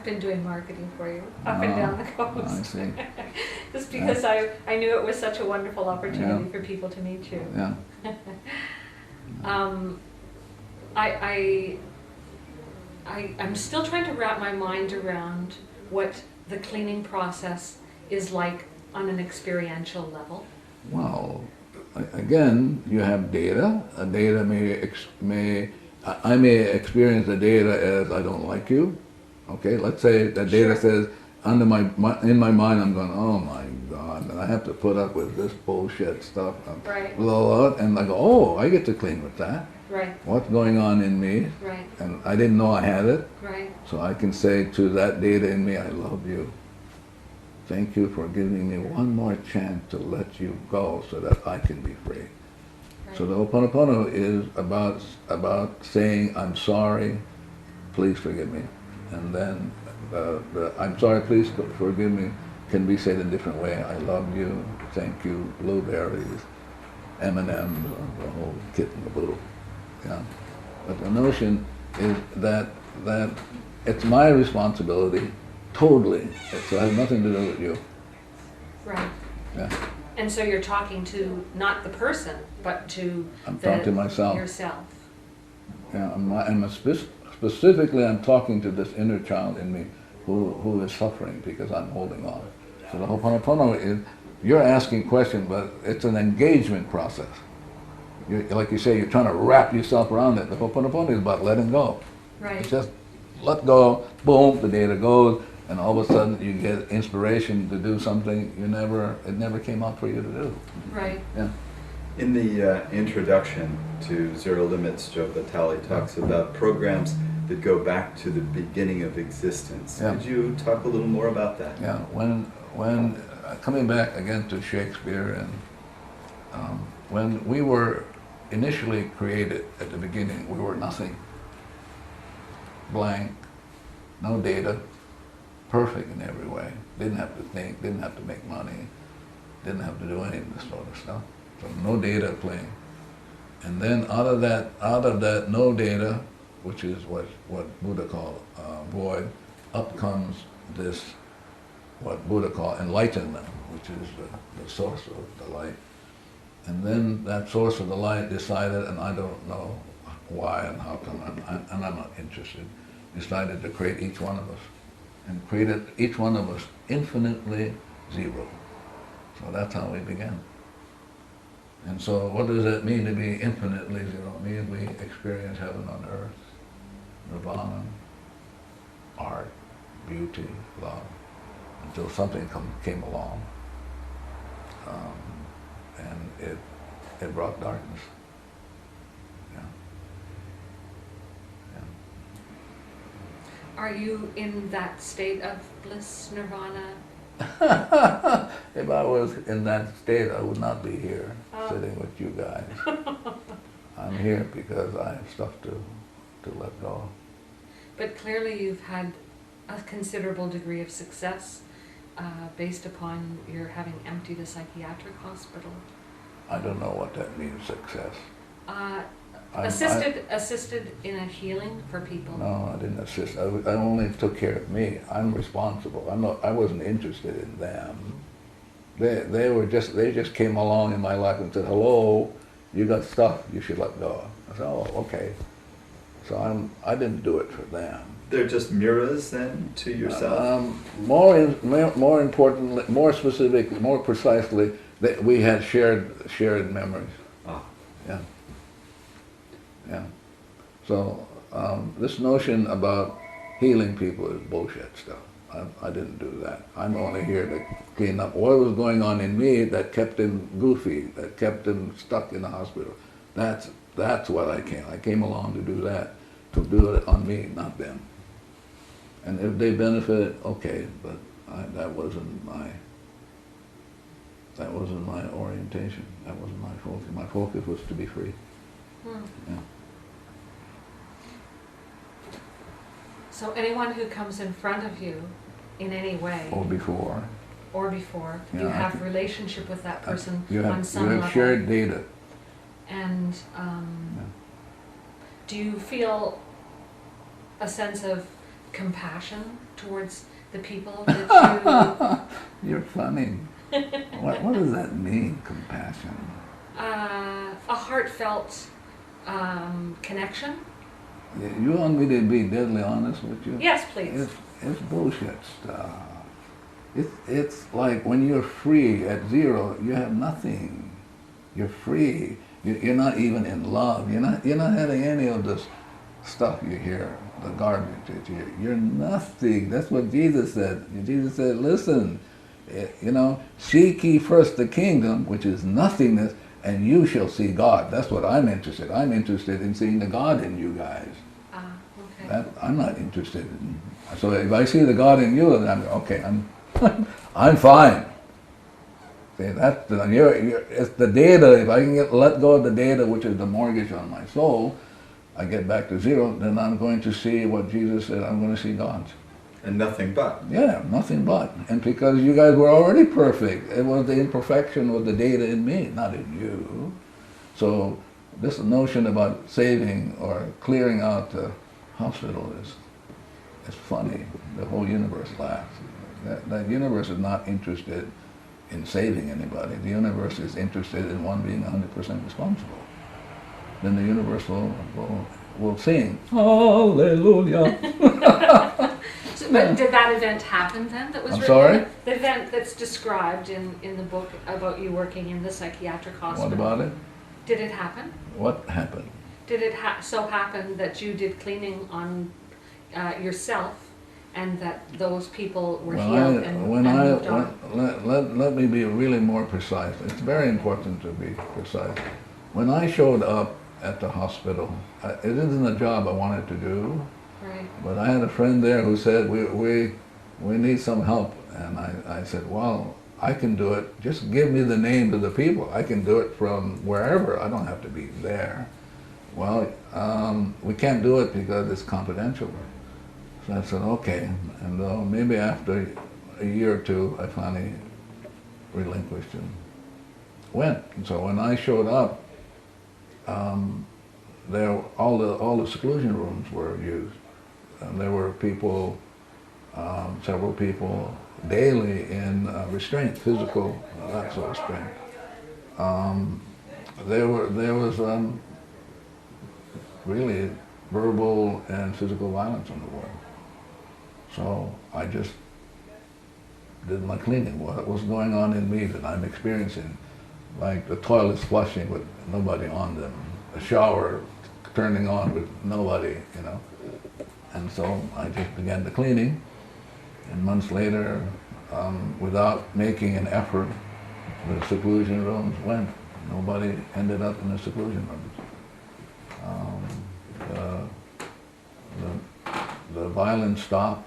been doing marketing for you up and down the coast. I see. Just because I knew it was such a wonderful opportunity for people to meet you. Yeah. I'm still trying to wrap my mind around what the cleaning process is like on an experiential level. Well, again, you have data. Data I may experience the data as I don't like you. Okay, let's say the data says in my mind I'm going, oh my God, and I have to put up with this bullshit stuff. Right. Blah, blah, blah, and I go, oh, I get to clean with that. Right. What's going on in me? Right. And I didn't know I had it. Right. So I can say to that data in me, I love you. Thank you for giving me one more chance to let you go so that I can be free. Right. So the oponopono is about saying, I'm sorry, please forgive me. And then the I'm sorry, please forgive me can be said in a different way. I love you, thank you, blueberries, M&Ms, the whole kit and caboodle. Yeah. But the notion is that it's my responsibility, totally. So it has nothing to do with you. Right. Yeah. And so you're talking to not the person, but to I'm talking to myself. Yourself. Yeah. Specifically, I'm talking to this inner child in me who is suffering because I'm holding on. So the oponopono is, you're asking questions, but it's an engagement process. Like you say, you're trying to wrap yourself around it. The oponopono is about letting go. Right. It's just let go, boom, the data goes, and all of a sudden you get inspiration to do something it never came out for you to do. Right. Yeah. In the introduction to Zero Limits, Joe Vitale talks about programs that go back to the beginning of existence. Yeah. Could you talk a little more about that? Yeah. When coming back again to Shakespeare, and when we were initially created at the beginning, we were nothing. Blank, no data, perfect in every way. Didn't have to think, didn't have to make money, didn't have to do any of this sort of stuff. So no data playing. And then out of that no data, which is what Buddha called void, up comes this, what Buddha called enlightenment, which is the source of the light. And then that source of the light decided, and I don't know why and how come, and I'm not interested, decided to create each one of us, and created each one of us infinitely zero. So that's how we began. And so what does it mean to be infinitely zero? It means we experience heaven on earth, nirvana, art, beauty, love, until something came along, and it brought darkness. Yeah. Yeah. Are you in that state of bliss, nirvana? If I was in that state, I would not be here sitting with you guys. I'm here because I have stuff to let go. But clearly you've had a considerable degree of success based upon your having emptied a psychiatric hospital. I don't know what that means, success. Assisted in a healing for people. No, I didn't assist. I only took care of me. I'm responsible. I wasn't interested in them. They just came along in my life and said, hello, you got stuff you should let go. I said, oh, okay. So I didn't do it for them. They're just mirrors then to yourself? More importantly, more specific, more precisely, that we had shared memories. Ah. Yeah. Yeah. So this notion about healing people is bullshit stuff. I didn't do that. I'm only here to clean up what was going on in me that kept him goofy, that kept him stuck in the hospital. That's what I came. I came along to do that, to do it on me, not them. And if they benefit, okay, but that wasn't my orientation. That wasn't my focus. My focus was to be free. Yeah. So anyone who comes in front of you in any way, Or before. you have relationship with that person on some You level. have shared data. And do you feel a sense of compassion towards the people that you... You're funny. What does that mean, compassion? A heartfelt connection. You want me to be deadly honest with you? Yes, please. It's bullshit stuff. It's like when you're free at zero, you have nothing. You're free. You're not even in love. You're not having any of this stuff you hear, the garbage that you hear. You're nothing. That's what Jesus said. Jesus said, listen, seek ye first the kingdom, which is nothingness, and you shall see God. That's what I'm interested. I'm interested in seeing the God in you guys. Okay. That I'm not interested in. So if I see the God in you, then I'm fine. See, it's the data. If I can let go of the data, which is the mortgage on my soul, I get back to zero. Then I'm going to see what Jesus said. I'm going to see God. And nothing but. Yeah, nothing but. And because you guys were already perfect, it was the imperfection of the data in me, not in you. So this notion about saving or clearing out the hospital is funny. The whole universe laughs. That universe is not interested in saving anybody. The universe is interested in one being 100% responsible. Then the universe will sing, Hallelujah. But did that event happen then? That was I'm sorry? The event that's described in the book about you working in the psychiatric hospital. What about it? Did it happen? What happened? Did it so happen that you did cleaning on yourself, and that those people were healed and moved on? Let me be really more precise. It's very important to be precise. When I showed up at the hospital, it isn't a job I wanted to do. Right. But I had a friend there who said, we need some help. And I said, well, I can do it. Just give me the names of the people. I can do it from wherever. I don't have to be there. Well, we can't do it because it's confidential. So I said, okay. And maybe after a year or two, I finally relinquished and went. And so when I showed up, all the seclusion rooms were used. And there were people, several people daily in restraint, physical, that sort of restraint. There was really verbal and physical violence in the world. So I just did my cleaning. What was going on in me that I'm experiencing? Like the toilets flushing with nobody on them, a shower turning on with nobody, And so I just began the cleaning, and months later, without making an effort, the seclusion rooms went. Nobody ended up in the seclusion rooms. The violence stopped.